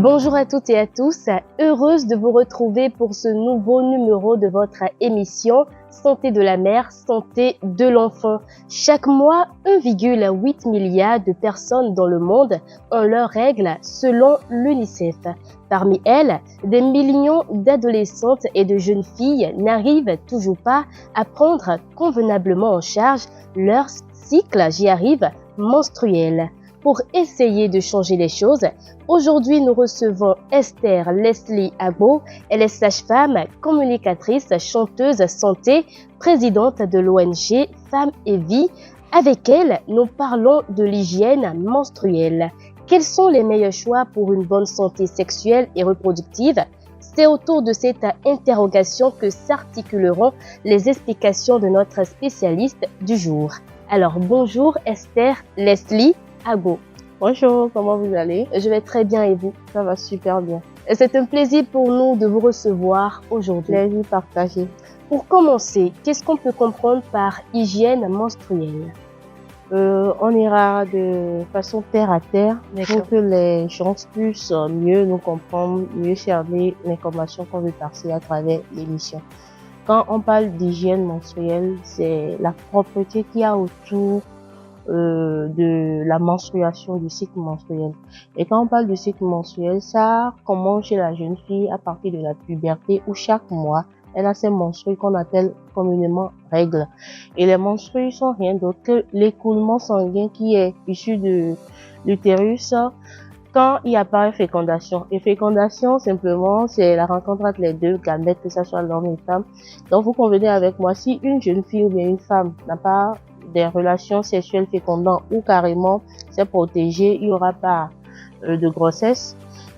Bonjour à toutes et à tous, heureuse de vous retrouver pour ce nouveau numéro de votre émission Santé de la mère, santé de l'enfant. Chaque mois, 1,8 milliard de personnes dans le monde ont leurs règles selon l'UNICEF. Parmi elles, des millions d'adolescentes et de jeunes filles n'arrivent toujours pas à prendre convenablement en charge leur cycle, menstruel. Pour essayer de changer les choses, aujourd'hui nous recevons Esther Leslie Agbo. Elle est sage-femme, communicatrice, chanteuse santé, présidente de l'ONG Femmes et Vie. Avec elle, nous parlons de l'hygiène menstruelle. Quels sont les meilleurs choix pour une bonne santé sexuelle et reproductive? C'est autour de cette interrogation que s'articuleront les explications de notre spécialiste du jour. Alors bonjour Esther Leslie Agbo. Bonjour, comment vous allez? Je vais très bien et vous? Ça va super bien. C'est un plaisir pour nous de vous recevoir aujourd'hui. Plaisir partagé. Pour commencer, qu'est-ce qu'on peut comprendre par hygiène menstruelle? On ira de façon terre à terre pour que les gens puissent mieux nous comprendre, mieux cerner l'information qu'on veut passer à travers l'émission. Quand on parle d'hygiène menstruelle, c'est la propreté qu'il y a autour de la menstruation, du cycle menstruel. Et quand on parle du cycle menstruel, ça commence chez la jeune fille à partir de la puberté où chaque mois, elle a ses menstrues qu'on appelle communément règles. Et les menstrues sont rien d'autre que l'écoulement sanguin qui est issu de l'utérus quand il n'y a pas de fécondation. Et fécondation, simplement, c'est la rencontre entre les deux gamètes, que ce soit l'homme et la femme. Donc, vous convenez avec moi, si une jeune fille ou bien une femme n'a pas des relations sexuelles fécondantes ou carrément c'est protégé, il n'y aura pas de grossesse.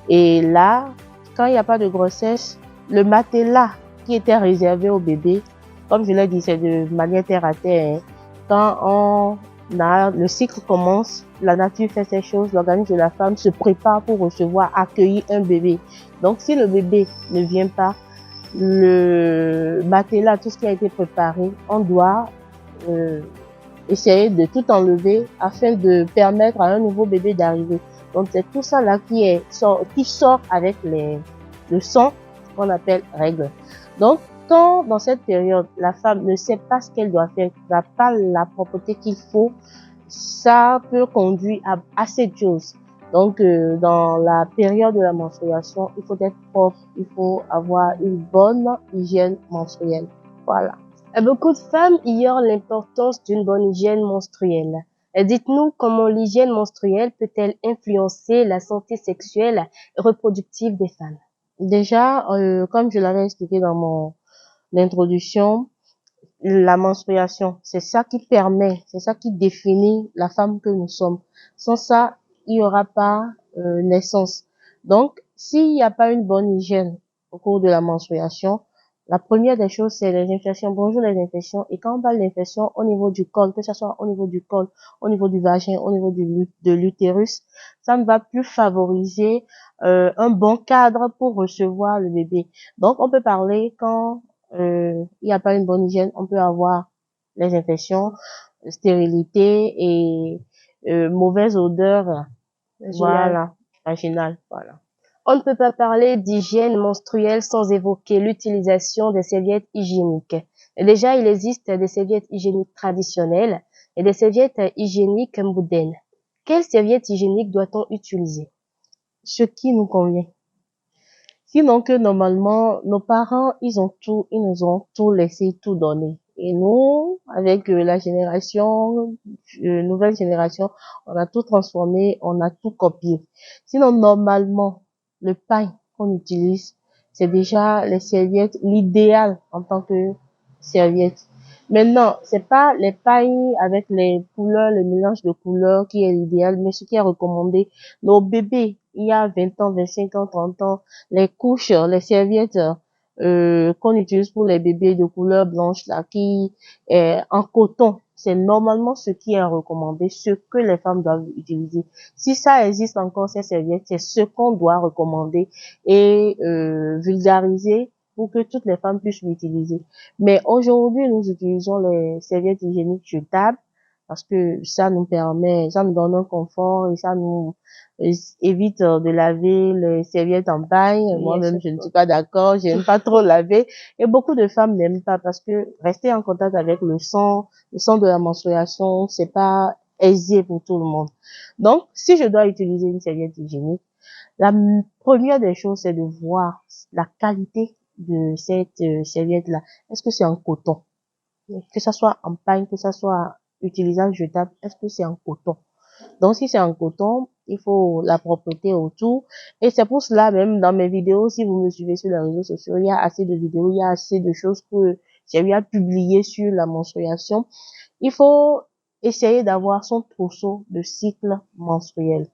Et là, quand il n'y a pas de grossesse, le matelas qui était réservé au bébé, comme je l'ai dit, c'est de manière terre à terre. Quand le cycle commence, la nature fait ces choses, l'organisme de la femme se prépare pour recevoir, accueillir un bébé. Donc si le bébé ne vient pas, le matelas, tout ce qui a été préparé, on doit essayer de tout enlever afin de permettre à un nouveau bébé d'arriver. Donc c'est tout ça là qui sort avec le sang qu'on appelle règles. Donc quand dans cette période la femme ne sait pas ce qu'elle doit faire, n'a pas la propreté qu'il faut, ça peut conduire à cette chose. Donc dans la période de la menstruation, il faut être propre, il faut avoir une bonne hygiène menstruelle. Voilà. Beaucoup de femmes ignorent l'importance d'une bonne hygiène menstruelle. Dites-nous comment l'hygiène menstruelle peut-elle influencer la santé sexuelle et reproductive des femmes? Déjà, comme je l'avais expliqué dans mon introduction, la menstruation, c'est ça qui permet, c'est ça qui définit la femme que nous sommes. Sans ça, il n'y aura pas naissance. Donc, s'il n'y a pas une bonne hygiène au cours de la menstruation, la première des choses, c'est les infections. Bonjour les infections. Et quand on parle d'infections au niveau du col, que ce soit au niveau du col, au niveau du vagin, au niveau de l'utérus, ça ne va plus favoriser un bon cadre pour recevoir le bébé. Donc, on peut parler quand il n'y a pas une bonne hygiène, on peut avoir les infections, stérilité et mauvaise odeur, voilà, vaginale, voilà. On ne peut pas parler d'hygiène menstruelle sans évoquer l'utilisation des serviettes hygiéniques. Déjà, il existe des serviettes hygiéniques traditionnelles et des serviettes hygiéniques modernes. Quelles serviettes hygiéniques doit-on utiliser? Ce qui nous convient. Sinon que normalement, nos parents, ils nous ont tout laissé, tout donné. Et nous, avec la nouvelle génération, on a tout transformé, on a tout copié. Sinon, normalement, le pain qu'on utilise, c'est déjà les serviettes, l'idéal en tant que serviette. Maintenant, c'est pas les pailles avec les couleurs, le mélange de couleurs qui est l'idéal, mais ce qui est recommandé. Nos bébés, il y a 20 ans, 25 ans, 30 ans, les couches, les serviettes qu'on utilise pour les bébés de couleur blanche là, qui est en coton, c'est normalement ce qui est recommandé, ce que les femmes doivent utiliser. Si ça existe encore, ces serviettes, c'est ce qu'on doit recommander et vulgariser pour que toutes les femmes puissent l'utiliser. Mais aujourd'hui, nous utilisons les serviettes hygiéniques jetables parce que ça nous permet, ça nous donne un confort et ça nous évite de laver les serviettes en paille. Oui, Moi-même, je ne suis pas d'accord, j'aime pas trop laver. Et beaucoup de femmes n'aiment pas parce que rester en contact avec le sang de la menstruation, c'est pas aisé pour tout le monde. Donc, si je dois utiliser une serviette hygiénique, la première des choses, c'est de voir la qualité de cette serviette-là. Est-ce que c'est en coton? Que ça soit en paille, que ça soit utilisable, jetable, est-ce que c'est en coton? Donc, si c'est en coton, il faut la propreté autour. Et c'est pour cela, même dans mes vidéos, si vous me suivez sur les réseaux sociaux, il y a assez de vidéos, il y a assez de choses que j'ai eu à publier sur la menstruation. Il faut essayer d'avoir son trousseau de cycle menstruel.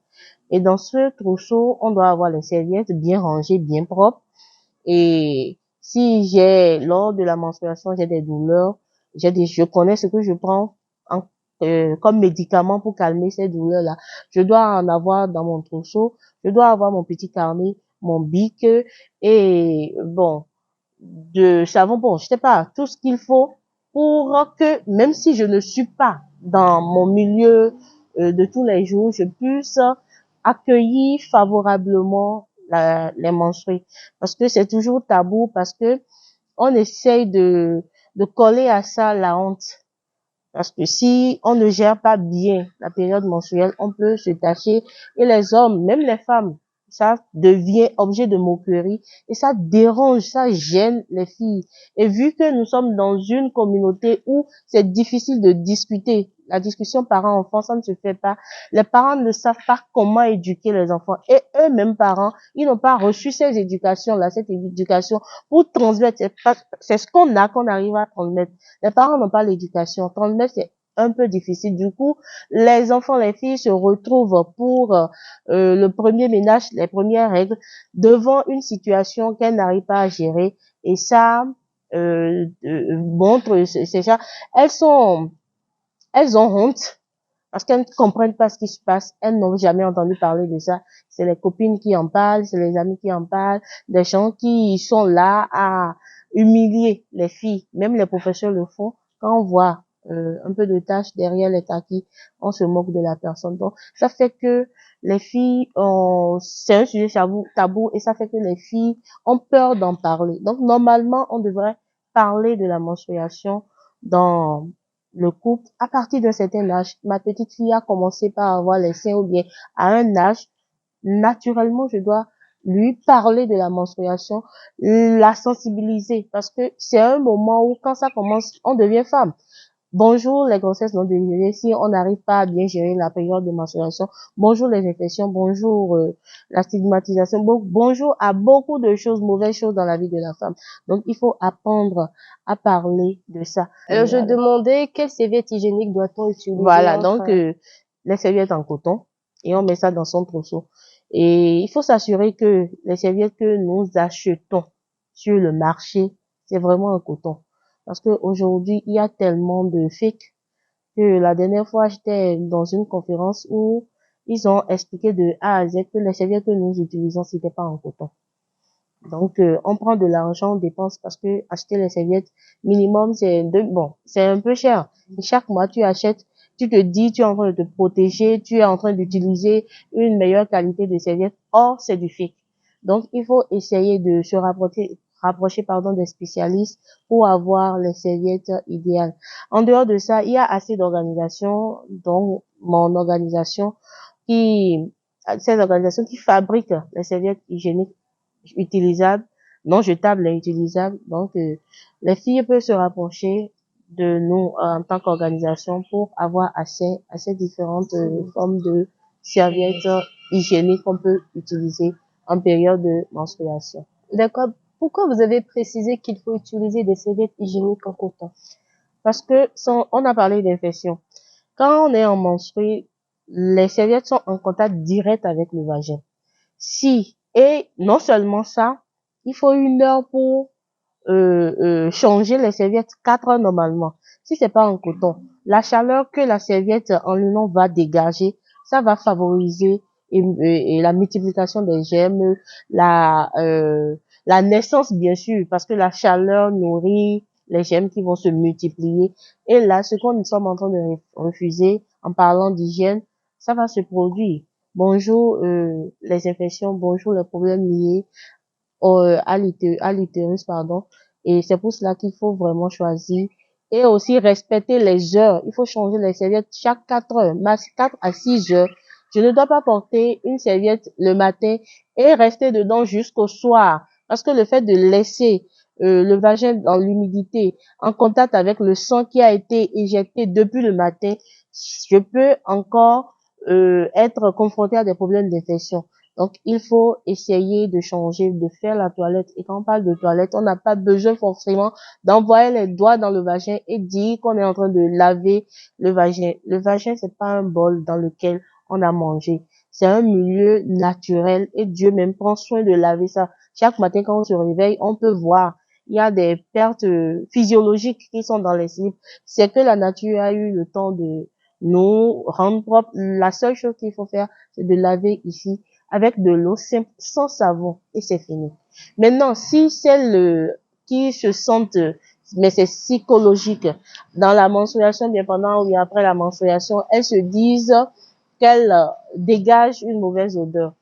Et dans ce trousseau, on doit avoir les serviettes bien rangées, bien propres. Et si lors de la menstruation, j'ai des douleurs, je connais ce que je prends comme médicament pour calmer ces douleurs-là. Je dois en avoir dans mon trousseau. Je dois avoir mon petit carnet, mon bic et bon, de savon, bon, je sais pas, tout ce qu'il faut pour que, même si je ne suis pas dans mon milieu de tous les jours, je puisse accueillir favorablement les menstrués. Parce que c'est toujours tabou, parce que on essaye de coller à ça la honte. Parce que si on ne gère pas bien la période menstruelle, on peut se tâcher. Et les hommes, même les femmes, ça devient objet de moquerie et ça dérange, ça gêne les filles. Et vu que nous sommes dans une communauté où c'est difficile de discuter, la discussion parents-enfants, ça ne se fait pas. Les parents ne savent pas comment éduquer les enfants. Et eux-mêmes parents, ils n'ont pas reçu ces éducations-là, cette éducation pour transmettre. C'est ce qu'on a qu'on arrive à transmettre. Les parents n'ont pas l'éducation. Transmettre, c'est un peu difficile. Du coup, les enfants, les filles se retrouvent pour le premier ménage, les premières règles, devant une situation qu'elles n'arrivent pas à gérer. Et ça montre, c'est ça. Elles ont honte parce qu'elles ne comprennent pas ce qui se passe. Elles n'ont jamais entendu parler de ça. C'est les copines qui en parlent, c'est les amis qui en parlent, des gens qui sont là à humilier les filles. Même les professeurs le font. Quand on voit un peu de tâches derrière les taquis, on se moque de la personne. Donc, ça fait que les filles c'est un sujet tabou et ça fait que les filles ont peur d'en parler. Donc, normalement, on devrait parler de la menstruation dans le couple à partir d'un certain âge. Ma petite fille a commencé par avoir les seins ou bien à un âge, naturellement, je dois lui parler de la menstruation, la sensibiliser parce que c'est un moment où quand ça commence, on devient femme. Bonjour les grossesses non désirées, si on n'arrive pas à bien gérer la période de menstruation. Bonjour les infections, bonjour la stigmatisation, bonjour à beaucoup de choses, mauvaises choses dans la vie de la femme. Donc il faut apprendre à parler de ça. Alors, je demandais quelle serviette hygiénique doit-on utiliser Voilà, donc les serviettes en coton et on met ça dans son trousseau. Et il faut s'assurer que les serviettes que nous achetons sur le marché, c'est vraiment en coton. Parce que aujourd'hui, il y a tellement de fake que la dernière fois, j'étais dans une conférence où ils ont expliqué de A à Z que les serviettes que nous utilisons, c'était pas en coton. Donc, on prend de l'argent, on dépense parce que acheter les serviettes, minimum, c'est un peu cher. Et chaque mois, tu achètes, tu te dis, tu es en train de te protéger, tu es en train d'utiliser une meilleure qualité de serviettes. Or, c'est du fake. Donc, il faut essayer de se rapprocher, des spécialistes pour avoir les serviettes idéales. En dehors de ça, il y a assez d'organisations, dont mon organisation, ces organisations qui fabriquent les serviettes hygiéniques utilisables, non jetables et utilisables. Donc, les filles peuvent se rapprocher de nous en tant qu'organisation pour avoir accès à ces différentes formes de serviettes hygiéniques qu'on peut utiliser en période de menstruation. D'accord. Pourquoi vous avez précisé qu'il faut utiliser des serviettes hygiéniques en coton? Parce que on a parlé d'infection. Quand on est en menstrué, les serviettes sont en contact direct avec le vagin. Et non seulement ça, il faut 1 heure pour changer les serviettes, 4 heures normalement. Si c'est pas en coton, la chaleur que la serviette en nylon va dégager, ça va favoriser et la multiplication des germes, la naissance bien sûr, parce que la chaleur nourrit les germes qui vont se multiplier. Et là, ce qu'on nous sommes en train de refuser en parlant d'hygiène, ça va se produire. Bonjour les infections, bonjour les problèmes liés à l'utérus, pardon. Et c'est pour cela qu'il faut vraiment choisir et aussi respecter les heures. Il faut changer les serviettes chaque 4 heures, max 4 à 6 heures. Je ne dois pas porter une serviette le matin et rester dedans jusqu'au soir. Parce que le fait de laisser le vagin dans l'humidité, en contact avec le sang qui a été éjecté depuis le matin, je peux encore être confronté à des problèmes d'infection. Donc, il faut essayer de changer, de faire la toilette. Et quand on parle de toilette, on n'a pas besoin forcément d'envoyer les doigts dans le vagin et dire qu'on est en train de laver le vagin. Le vagin, c'est pas un bol dans lequel on a mangé. C'est un milieu naturel et Dieu même prend soin de laver ça. Chaque matin, quand on se réveille, on peut voir. Il y a des pertes physiologiques qui sont dans les slips. C'est que la nature a eu le temps de nous rendre propre. La seule chose qu'il faut faire, c'est de laver ici avec de l'eau simple, sans savon, et c'est fini. Maintenant, si celles qui se sentent, mais c'est psychologique, dans la menstruation, bien pendant ou après la menstruation, elles se disent qu'elles dégagent une mauvaise odeur.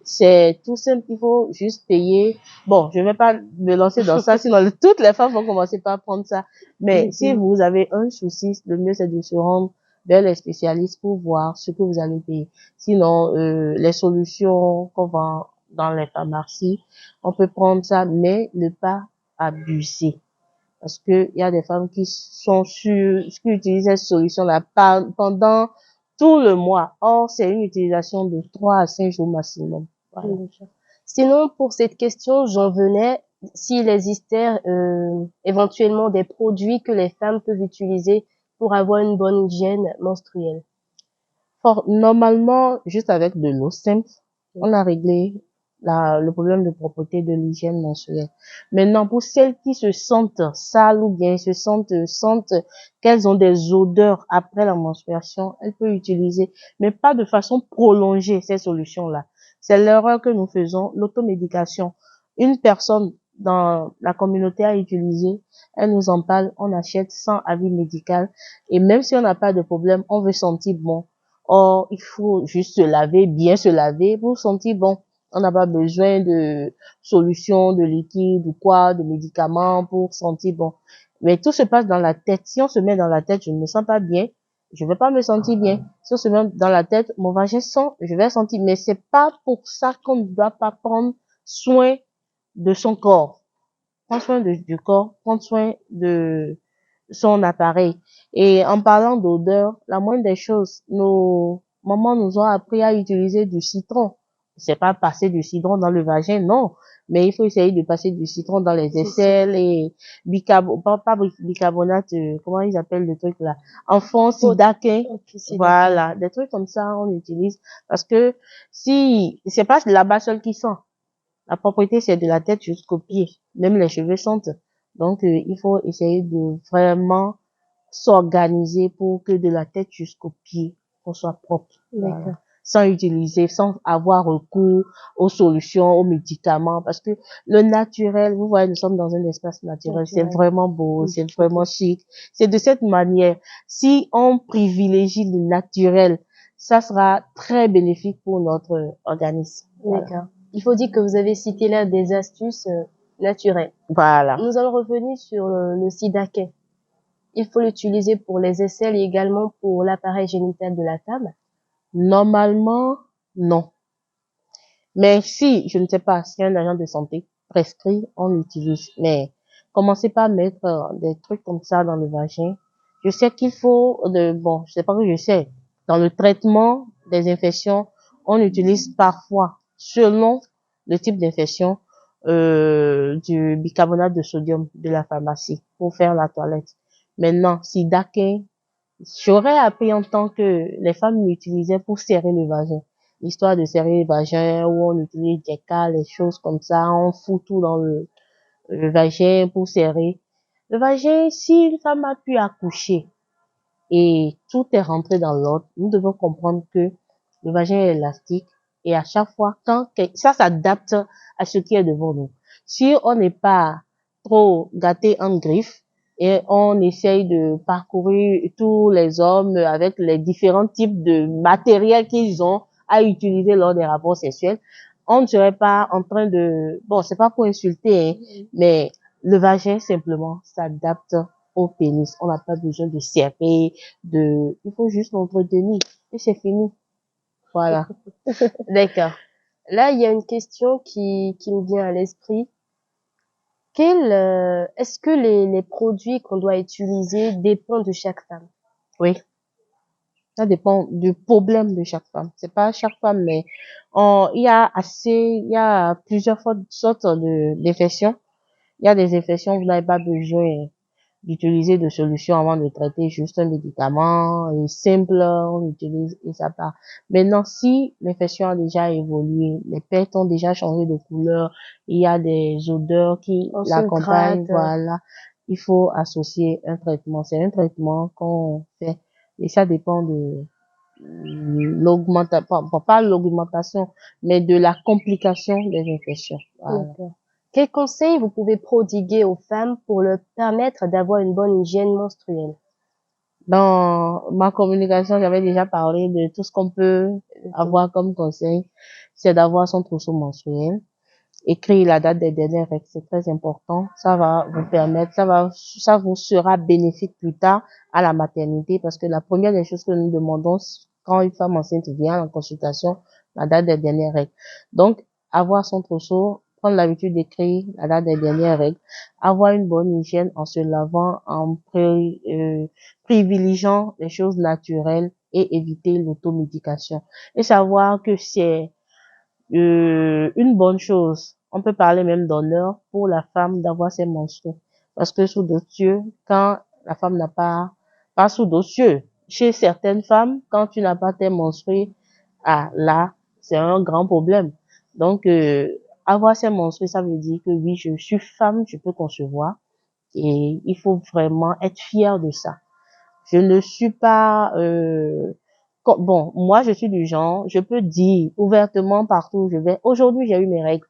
C'est tout simple, il faut juste payer. Bon, je vais pas me lancer dans ça, sinon toutes les femmes vont commencer par prendre ça. Mais si vous avez un souci, le mieux c'est de se rendre vers les spécialistes pour voir ce que vous allez payer. Sinon, les solutions qu'on vend dans les pharmacies, on peut prendre ça, mais ne pas abuser. Parce que il y a des femmes qui sont sûres, qui utilisent cette solution-là pendant tout le mois. Or, c'est une utilisation de 3 à 5 jours maximum. Voilà. Sinon, pour cette question, j'en venais s'il existait éventuellement des produits que les femmes peuvent utiliser pour avoir une bonne hygiène menstruelle. Normalement, juste avec de l'eau simple, on a réglé le problème de propreté de l'hygiène menstruelle. Maintenant, pour celles qui se sentent sales ou bien sentent qu'elles ont des odeurs après la menstruation, elles peuvent utiliser, mais pas de façon prolongée, ces solutions-là. C'est l'erreur que nous faisons, l'automédication. Une personne dans la communauté a utilisé, elle nous en parle, on achète sans avis médical, et même si on n'a pas de problème, on veut sentir bon. Or, il faut juste se laver, bien se laver pour sentir bon. On n'a pas besoin de solutions, de liquide ou quoi, de médicaments pour sentir bon. Mais tout se passe dans la tête. Si on se met dans la tête, je ne me sens pas bien, je vais pas me sentir bien. Si on se met dans la tête, mon vagin sent, je vais sentir. Mais c'est pas pour ça qu'on ne doit pas prendre soin de son corps. Prendre soin du corps, prendre soin de son appareil. Et en parlant d'odeur, la moindre des choses, nos mamans nous ont appris à utiliser du citron. C'est pas passer du citron dans le vagin, non. Mais il faut essayer de passer du citron dans les aisselles et bicarbonate, comment ils appellent le truc là? Enfant, sidaquin. Voilà. Des trucs comme ça, on utilise. Parce que si, c'est pas là-bas seul qui sent. La propreté, c'est de la tête jusqu'aux pieds. Même les cheveux sentent. Donc, il faut essayer de vraiment s'organiser pour que de la tête jusqu'aux pieds, on soit propre. Voilà. Sans avoir recours aux solutions, aux médicaments, parce que le naturel, vous voyez, nous sommes dans un espace naturel, c'est vraiment beau, c'est vraiment chic. C'est de cette manière, si on privilégie le naturel, ça sera très bénéfique pour notre organisme. D'accord. Voilà. Il faut dire que vous avez cité là des astuces naturelles. Voilà. Nous allons revenir sur le sidaquin. Il faut l'utiliser pour les aisselles et également pour l'appareil génital de la femme. Normalement, non. Mais si, je ne sais pas, si un agent de santé prescrit, on l'utilise. Mais commencez pas à mettre des trucs comme ça dans le vagin. Je sais qu'il faut bon, je sais pas que je sais. Dans le traitement des infections, on utilise parfois, selon le type d'infection, du bicarbonate de sodium de la pharmacie pour faire la toilette. Maintenant, si Daquin, j'aurais appris en tant que les femmes l'utilisaient pour serrer le vagin. L'histoire de serrer le vagin où on utilise des cas, les choses comme ça, on fout tout dans le vagin pour serrer. Le vagin, si une femme a pu accoucher et tout est rentré dans l'ordre, nous devons comprendre que le vagin est élastique et à chaque fois, ça s'adapte à ce qui est devant nous. Si on n'est pas trop gâté en griffe, et on essaye de parcourir tous les hommes avec les différents types de matériel qu'ils ont à utiliser lors des rapports sexuels. On ne serait pas en train de, bon, c'est pas pour insulter, hein, mais le vagin simplement s'adapte au pénis. On n'a pas besoin de serrer, il faut juste l'entretenir et c'est fini. Voilà. D'accord. Là, il y a une question qui me vient à l'esprit. Est-ce que les produits qu'on doit utiliser dépendent de chaque femme? Oui. Ça dépend du problème de chaque femme. C'est pas chaque femme, mais il y a plusieurs sortes d'infections. Il y a des infections, vous n'avez pas besoin d'utiliser de solutions avant de traiter juste un médicament et simple, on utilise et ça part. Maintenant, si l'infection a déjà évolué, les pertes ont déjà changé de couleur, il y a des odeurs qui On se l'accompagnent, gratte. voilà, il faut associer un traitement. C'est un traitement qu'on fait et ça dépend de pas l'augmentation, mais de la complication des infections. Voilà. D'accord. Quels conseils vous pouvez prodiguer aux femmes pour leur permettre d'avoir une bonne hygiène menstruelle? Dans ma communication, j'avais déjà parlé de tout ce qu'on peut avoir comme conseil. C'est d'avoir son trousseau menstruel. Écrire la date des dernières règles, c'est très important. Ça va vous permettre, ça vous sera bénéfique plus tard à la maternité parce que la première des choses que nous demandons quand une femme enceinte vient en consultation, la date des dernières règles. Donc, avoir son trousseau, prendre l'habitude d'écrire la date des dernières règles, avoir une bonne hygiène en se lavant, privilégiant les choses naturelles et éviter l'automédication. Et savoir que c'est une bonne chose. On peut parler même d'honneur pour la femme d'avoir ses menstrues. Parce que sous d'autres cieux, quand la femme n'a pas sous d'autres cieux, chez certaines femmes, quand tu n'as pas tes menstrues, ah, là, c'est un grand problème. Donc, avoir ses menstrues, ça veut dire que oui, je suis femme, je peux concevoir. Et il faut vraiment être fier de ça. Je ne suis pas bon, moi je suis du genre, je peux dire ouvertement partout où je vais, aujourd'hui j'ai eu mes règles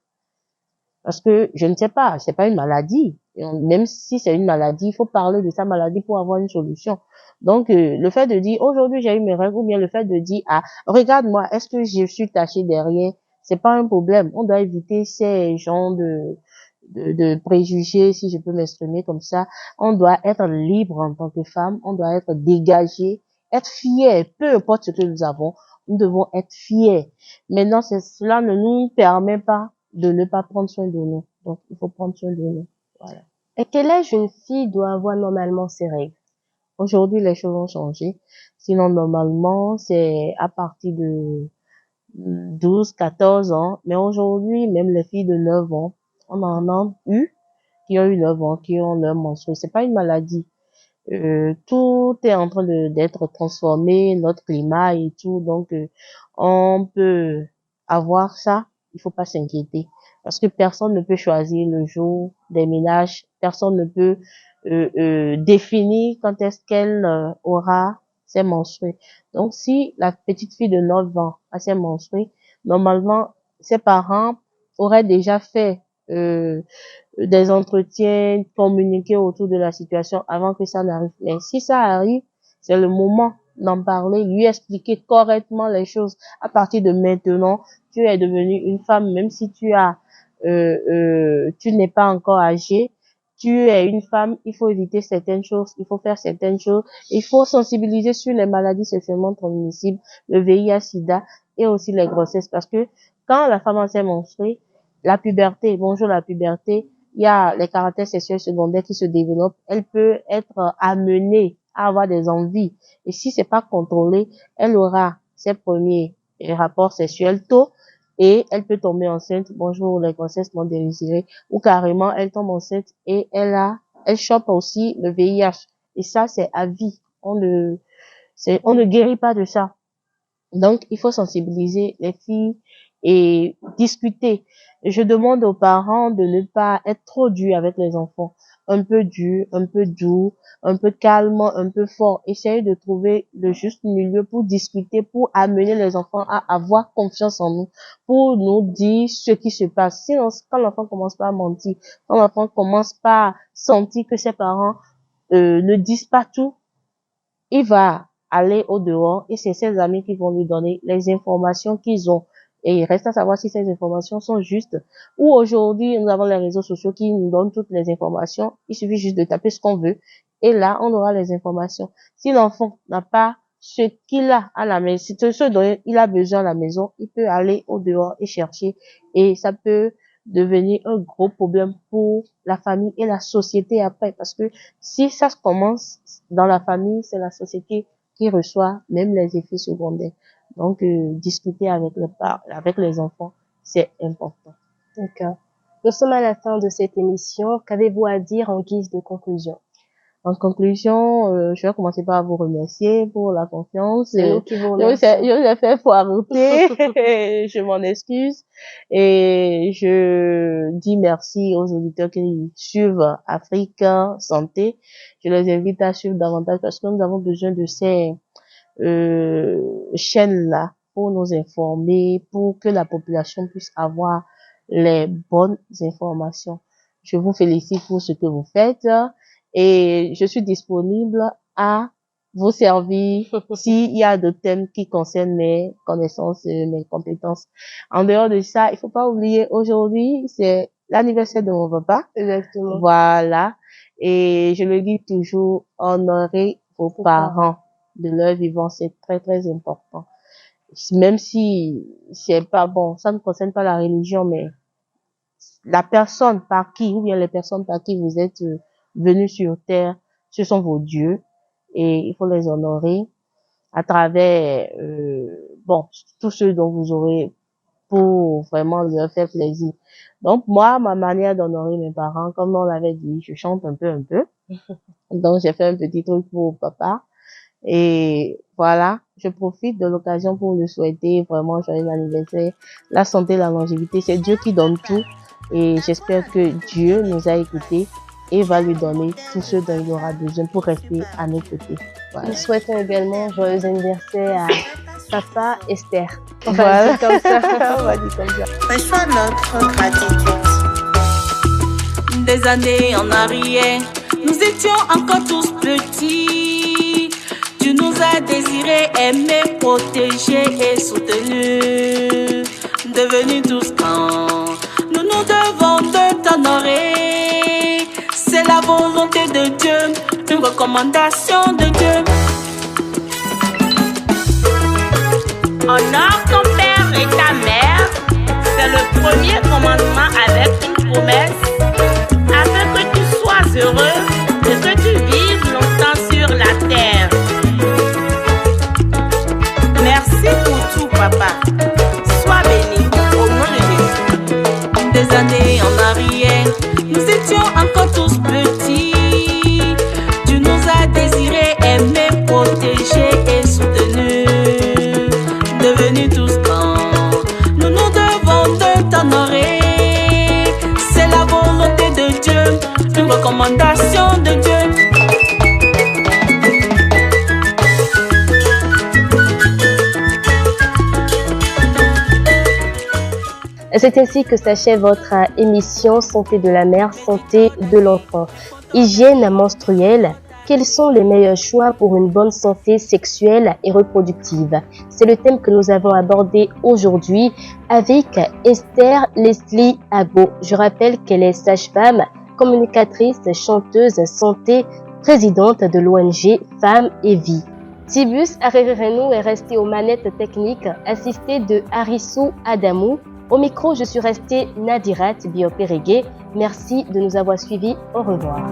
parce que je ne sais pas, c'est pas une maladie. Et même si c'est une maladie, il faut parler de sa maladie pour avoir une solution. Donc le fait de dire aujourd'hui j'ai eu mes règles ou bien le fait de dire ah regarde-moi, est-ce que je suis tachée derrière, c'est pas un problème. On doit éviter ces genres de préjugés, si je peux m'exprimer comme ça. On doit être libre en tant que femme, on doit être dégagé, être fier, peu importe ce que nous avons, nous devons être fiers. Maintenant, cela ne nous permet pas de ne pas prendre soin de nous. Donc, il faut prendre soin de nous. Voilà. À quel âge une fille doit avoir normalement ses règles? Aujourd'hui, les choses ont changé. Sinon, normalement, c'est à partir de 12, 14 ans. Mais aujourd'hui, même les filles de 9 ans, on en a eu qui ont eu 9 ans, qui ont leur menstrues. C'est pas une maladie. Tout est en train d'être transformé, notre climat et tout. Donc, on peut avoir ça. Il faut pas s'inquiéter. Parce que personne ne peut choisir le jour des ménages. Personne ne peut définir quand est-ce qu'elle aura ses menstrues. Donc, si la petite fille de 9 ans a ses menstrues, normalement, ses parents auraient déjà fait des entretiens, communiquer autour de la situation avant que ça n'arrive. Mais si ça arrive, c'est le moment d'en parler, lui expliquer correctement les choses. À partir de maintenant, tu es devenue une femme, même si tu n'es pas encore âgée, tu es une femme, il faut éviter certaines choses, il faut faire certaines choses, il faut sensibiliser sur les maladies sexuellement transmissibles, le VIH/SIDA et aussi les grossesses, parce que quand la femme s'est menstruée, la puberté, bonjour la puberté, il y a les caractères sexuels secondaires qui se développent, elle peut être amenée à avoir des envies. Et si c'est pas contrôlé, elle aura ses premiers rapports sexuels tôt et elle peut tomber enceinte, bonjour les grossesses non désirées, ou carrément elle tombe enceinte et elle chope aussi le VIH. Et ça, c'est à vie. On ne guérit pas de ça. Donc, il faut sensibiliser les filles et discuter. Je demande aux parents de ne pas être trop durs avec les enfants. Un peu dur, un peu doux, un peu calme, un peu fort. Essayez de trouver le juste milieu pour discuter, pour amener les enfants à avoir confiance en nous, pour nous dire ce qui se passe. Sinon, quand l'enfant commence pas à mentir, quand l'enfant commence pas à sentir que ses parents ne disent pas tout, il va aller au dehors et c'est ses amis qui vont lui donner les informations qu'ils ont. Et il reste à savoir si ces informations sont justes. Ou aujourd'hui, nous avons les réseaux sociaux qui nous donnent toutes les informations. Il suffit juste de taper ce qu'on veut. Et là, on aura les informations. Si l'enfant n'a pas ce qu'il a à la maison, ce dont il a besoin à la maison, il peut aller au dehors et chercher. Et ça peut devenir un gros problème pour la famille et la société après. Parce que si ça se commence dans la famille, c'est la société qui reçoit même les effets secondaires. Donc, discuter avec les enfants, c'est important. D'accord. Nous sommes à la fin de cette émission. Qu'avez-vous à dire en guise de conclusion? En conclusion, je vais commencer par vous remercier pour la confiance. C'est nous qui vous remercions. Je vous ai fait foireter. Je m'en excuse. Et je dis merci aux auditeurs qui suivent Afrique Santé. Je les invite à suivre davantage parce que nous avons besoin de ces chaînes-là pour nous informer, pour que la population puisse avoir les bonnes informations. Je vous félicite pour ce que vous faites et je suis disponible à vous servir s'il y a d'autres thèmes qui concernent mes connaissances, mes compétences. En dehors de ça, il faut pas oublier, aujourd'hui, c'est l'anniversaire de mon papa. Exactement. Voilà. Et je le dis toujours, honorez vos parents de leur vivant, c'est très, très important. Même si c'est pas bon, ça ne concerne pas la religion, mais la personne par qui, ou bien les personnes par qui vous êtes venus sur terre, ce sont vos dieux et il faut les honorer à travers, tous ceux dont vous aurez pour vraiment leur faire plaisir. Donc, moi, ma manière d'honorer mes parents, comme on l'avait dit, je chante un peu. Donc, j'ai fait un petit truc pour papa. Et voilà, je profite de l'occasion pour lui souhaiter vraiment joyeux anniversaire. La santé, la longévité, c'est Dieu qui donne tout. Et j'espère que Dieu nous a écoutés et va lui donner tout ce dont il aura besoin pour rester à nos côtés. Voilà. Nous souhaitons également joyeux anniversaire à papa Esther. On va dire comme ça. On va dire comme ça. Reçois notre gratitude. Des années en arrière, nous étions encore tous petits. Tu nous as désirés, aimés, protégés et soutenus. Devenus tous grands, nous nous devons de t'honorer. C'est la volonté de Dieu, une recommandation de Dieu. Honore ton père et ta mère, c'est le premier commandement avec une promesse, afin que tu sois heureux et que tu vives longtemps sur la terre. Merci pour tout, papa. Sois béni au nom de Jésus. Des années en arrière, nous étions encore tous petits. Tu nous as désirés, aimés, protégés et soutenus. Devenus tous grands, nous nous devons de t'honorer. C'est la volonté de Dieu, une recommandation de Dieu. C'est ainsi que s'achève votre émission Santé de la mère, santé de l'enfant. Hygiène menstruelle. Quels sont les meilleurs choix pour une bonne santé sexuelle et reproductive? C'est le thème que nous avons abordé aujourd'hui avec Esther Leslie Agbo. Je rappelle qu'elle est sage-femme, communicatrice, chanteuse santé, présidente de l'ONG Femmes et Vie. Tibus Arererenu est resté aux manettes techniques, assisté de Harissou Adamou. Au micro, je suis restée Nadirat Biopérégué. Merci de nous avoir suivis. Au revoir.